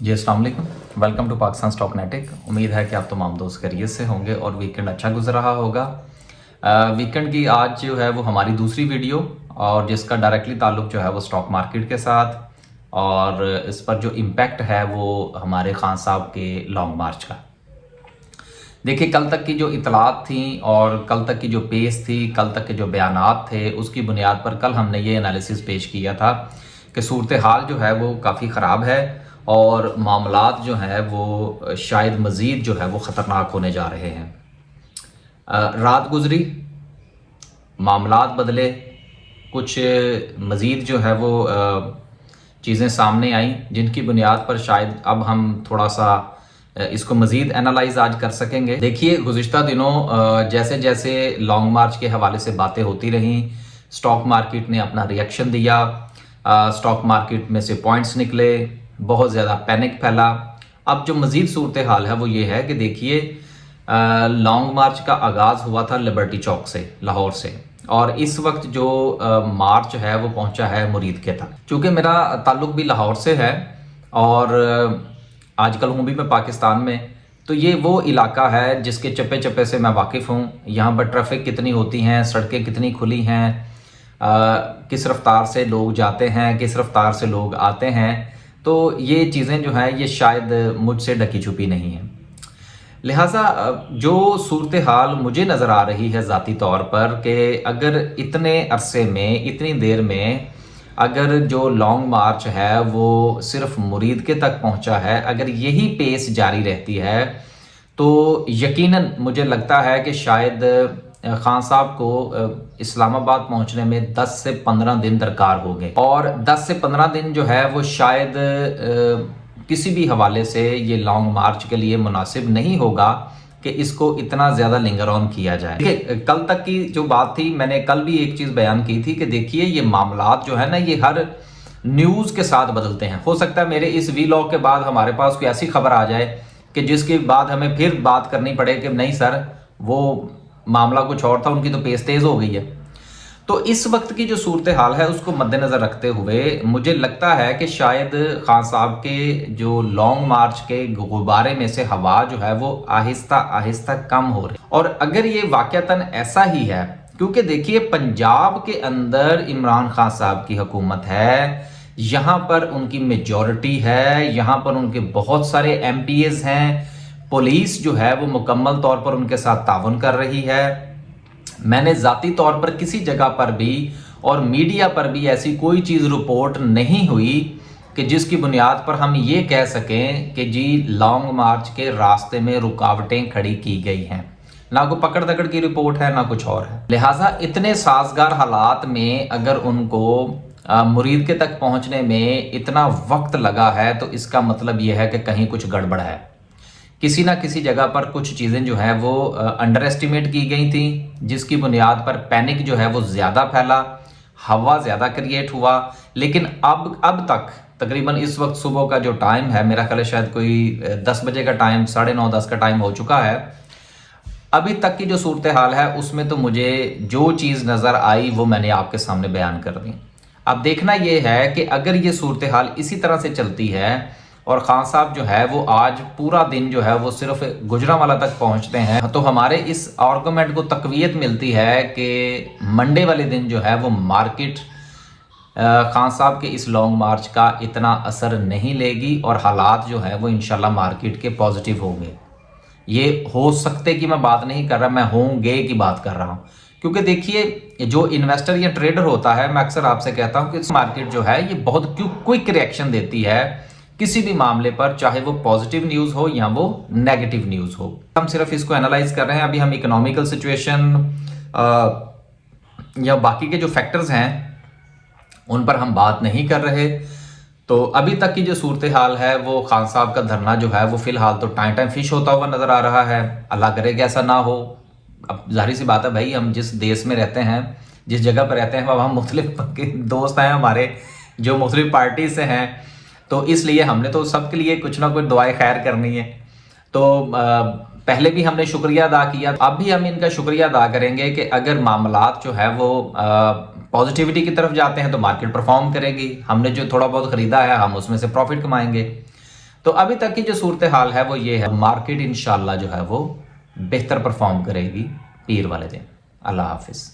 जी अस्सलाम वालेकुम। Welcome to Pakistan stock नेटिक। उम्मीद है कि आप तमाम दोस्त खैरियत से होंगे और वीकेंड अच्छा गुजर रहा होगा। वीकेंड की आज जो है वो हमारी दूसरी वीडियो और जिसका डायरेक्टली ताल्लुक जो है वो स्टॉक मार्केट के साथ और इस पर जो इम्पैक्ट है वो हमारे खान साहब के लॉन्ग मार्च का। देखिए, कल तक की जो इतलात थी और कल तक की जो पेश थी, कल तक के जो बयानात थे, उसकी बुनियाद पर कल हमने ये एनालिसिस पेश किया था कि सूरत हाल जो है वो काफ़ी ख़राब है और मामलात जो है वो शायद मज़ीद जो है वो ख़तरनाक होने जा रहे हैं। रात गुजरी, मामलात बदले, कुछ मज़ीद जो है वो चीज़ें सामने आई जिनकी बुनियाद पर शायद अब हम थोड़ा सा इसको मज़ीद एनालाइज आज कर सकेंगे। देखिए, गुज़िश्ता दिनों जैसे जैसे लॉन्ग मार्च के हवाले से बातें होती रहीं, स्टॉक मार्केट ने अपना रिएक्शन दिया, स्टॉक मार्केट में से पॉइंट्स निकले, बहुत ज़्यादा पैनिक फैला। अब जो मज़ीद सूरत हाल है वो ये है कि देखिए, लॉन्ग मार्च का आगाज़ हुआ था लिबर्टी चौक से, लाहौर से, और इस वक्त जो मार्च है वो पहुंचा है मुरीद के तक। चूँकि मेरा ताल्लुक़ भी लाहौर से है और आजकल हूँ भी मैं पाकिस्तान में, तो ये वो इलाका है जिसके चप्पे चप्पे से मैं वाकिफ़ हूँ। यहाँ पर ट्रैफिक कितनी होती हैं, सड़कें कितनी खुली हैं, किस रफ्तार से लोग जाते हैं, किस रफ्तार से लोग आते हैं, तो ये चीज़ें जो हैं ये शायद मुझसे ढकी छुपी नहीं हैं। लिहाजा जो सूरत हाल मुझे नज़र आ रही है ज़ाती तौर पर कि अगर इतने अरसे में, इतनी देर में अगर जो लॉन्ग मार्च है वो सिर्फ मुरीद के तक पहुंचा है, अगर यही पेस जारी रहती है तो यकीनन मुझे लगता है कि शायद खान साहब को इस्लामाबाद पहुंचने में 10 से 15 दिन दरकार हो गए, और 10 से 15 दिन जो है वो शायद किसी भी हवाले से ये लॉन्ग मार्च के लिए मुनासिब नहीं होगा कि इसको इतना ज़्यादा लिंगर ऑन किया जाए। देखिए, कल तक की जो बात थी, मैंने कल भी एक चीज़ बयान की थी कि देखिए, ये मामलात जो है ना ये हर न्यूज़ के साथ बदलते हैं। हो सकता है मेरे इस वीलॉग के बाद हमारे पास कोई ऐसी खबर आ जाए कि जिसके बाद हमें फिर बात करनी पड़े कि नहीं सर, वो मामला कुछ और था, उनकी तो पेस तेज़ हो गई है। तो इस वक्त की जो सूरत हाल है उसको मद्देनज़र रखते हुए मुझे लगता है कि शायद खान साहब के जो लॉन्ग मार्च के गुब्बारे में से हवा जो है वो आहिस्ता आहिस्ता कम हो रही, और अगर ये वाक़तन ऐसा ही है, क्योंकि देखिए पंजाब के अंदर इमरान खान साहब की हुकूमत है, यहाँ पर उनकी मेजॉरिटी है, यहाँ पर उनके बहुत सारे MPs हैं, पुलिस जो है वो मुकम्मल तौर पर उनके साथ ताउन कर रही है। मैंने ज़ाती तौर पर किसी जगह पर भी और मीडिया पर भी ऐसी कोई चीज़ रिपोर्ट नहीं हुई कि जिसकी बुनियाद पर हम ये कह सकें कि जी लॉन्ग मार्च के रास्ते में रुकावटें खड़ी की गई हैं। ना कोई पकड़ दकड़ की रिपोर्ट है, ना कुछ और है। लिहाजा इतने साजगार हालात में अगर उनको मुरीद के तक पहुंचने में इतना वक्त लगा है तो इसका मतलब यह है कि कहीं कुछ गड़बड़ है। किसी ना किसी जगह पर कुछ चीज़ें जो है वो अंडर एस्टिमेट की गई थी, जिसकी बुनियाद पर पैनिक जो है वो ज़्यादा फैला, हवा ज़्यादा क्रिएट हुआ। लेकिन अब तक तकरीबन इस वक्त सुबह का जो टाइम है, मेरा ख्याल है शायद कोई 10 बजे का टाइम, 9:30-10 का टाइम हो चुका है, अभी तक की जो सूरत हाल है उसमें तो मुझे जो चीज़ नज़र आई वो मैंने आपके सामने बयान कर दी। अब देखना ये है कि अगर ये सूरत हाल इसी तरह से चलती है और खान साहब जो है वो आज पूरा दिन जो है वो सिर्फ गुजरांवाला तक पहुंचते हैं, तो हमारे इस आर्गूमेंट को तकवीत मिलती है कि मंडे वाले दिन जो है वो मार्केट खान साहब के इस लॉन्ग मार्च का इतना असर नहीं लेगी और हालात जो है वो इंशाल्लाह मार्केट के पॉजिटिव होंगे। ये हो सकते कि मैं बात नहीं कर रहा, मैं होंगे की बात कर रहा हूँ, क्योंकि देखिए जो इन्वेस्टर या ट्रेडर होता है, मैं अक्सर आपसे कहता हूँ कि मार्केट जो है ये बहुत क्विक रिएक्शन देती है किसी भी मामले पर, चाहे वो पॉजिटिव न्यूज़ हो या वो नेगेटिव न्यूज़ हो। हम सिर्फ इसको एनालाइज कर रहे हैं। अभी हम इकोनॉमिकल सिचुएशन या बाकी के जो फैक्टर्स हैं उन पर हम बात नहीं कर रहे। तो अभी तक की जो सूरत हाल है वो खान साहब का धरना जो है वो फिलहाल तो टाइम फिश होता हुआ नज़र आ रहा है। अल्लाह करे कि ऐसा ना हो। अब जाहिर सी बात है भाई, हम जिस देश में रहते हैं, जिस जगह पर रहते हैं, अब हम मुख्तलिफ दोस्त हैं हमारे जो मुख्तलिफ पार्टी से हैं, तो इसलिए हमने तो सबके लिए कुछ ना कुछ दुआएं खैर करनी है। तो पहले भी हमने शुक्रिया अदा किया, अब भी हम इनका शुक्रिया अदा करेंगे कि अगर मामलात जो है वो पॉजिटिविटी की तरफ जाते हैं तो मार्केट परफॉर्म करेगी। हमने जो थोड़ा बहुत ख़रीदा है हम उसमें से प्रॉफिट कमाएंगे। تو ابھی تک کی جو صورتحال ہے وہ یہ ہے، مارکیٹ انشاءاللہ جو ہے وہ بہتر پرفارم کرے گی پیر والے دن۔ اللہ حافظ۔